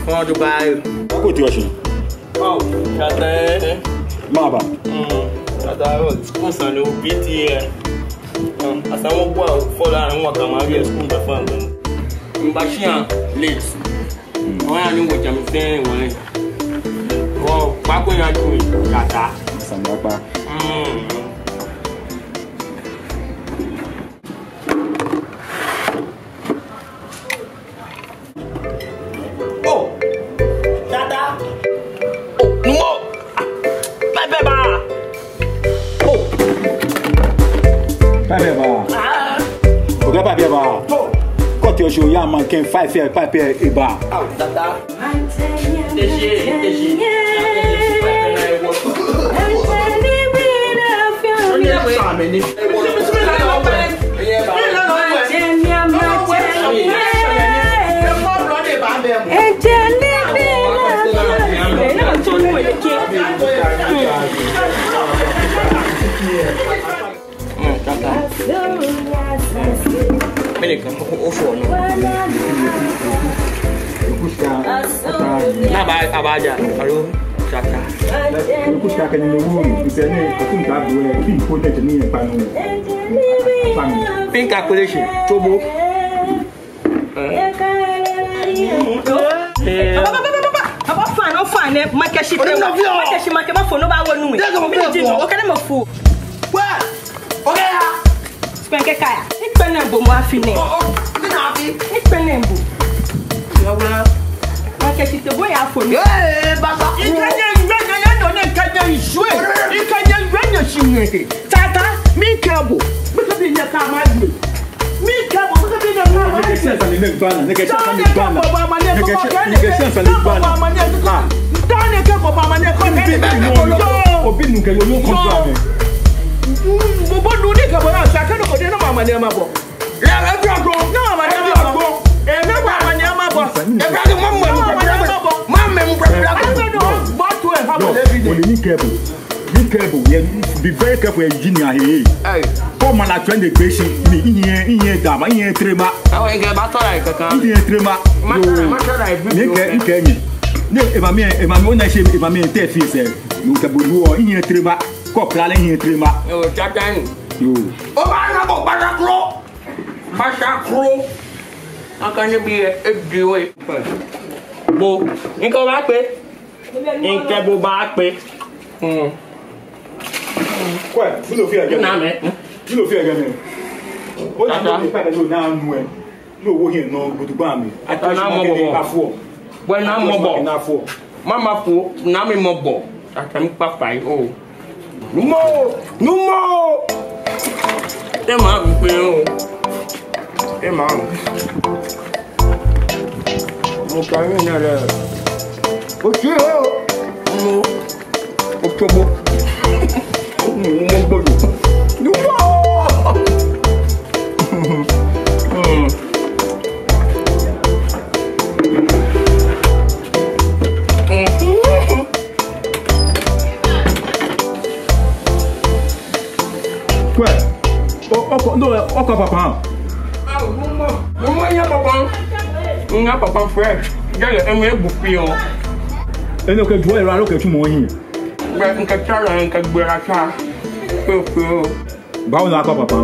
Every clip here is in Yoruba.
Comment tu vas? Quoi tu vas? Oh, j'attends. Maba. J'attends. On s'en est au petit. À ça, on voit, il faut là, on va camarade, ce qu'on va faire. On va chier late. On va aller au Jamaican. Oh, pas qu'on y a tout. J'attends. Ça ne va pas. Oh, Tata. Oh, non. Pepe ba. Oh. Pepe ba. Ok, Pepe ba. Quand tu es chaud, il y a manqué 5 faire Pepe et ba. Oh, Tata. Déchiré. Pink calculation, Tobo. Fine, my cash is my phone about 1 minute. What can I for? What? Okay, Spank a car. It's Penambo, my fine. It's Penambo. My cash is the way out for you. Tata, me cable. Look at the car, my me cable. Look at the Be careful, be very careful, engineer. Hey, come on, I train the patient. Me in here, dama, in here, trema. I ain't get back to like a In here, trema. If I'm on a shame, if I'm in a face, you can be in here, trema. Cop, in here, trema. Oh, Captain. You. Oh, Basha how can you be a duet? Bo, you go back, in cable back, Quoi? Vous le faites again. Vous le faites again. What you pas de now no. No wo here no go to bam. I thought you na for. When I'm mobile. Mama for na me mobile. I can papai oh. No more. Dem am pe o. Dem am. Mo kan ni na le. O ti o. Mo. O tobo. Papa. Papa fresh. And okay, do I look at you more here? Bow, Papa.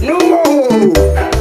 No more.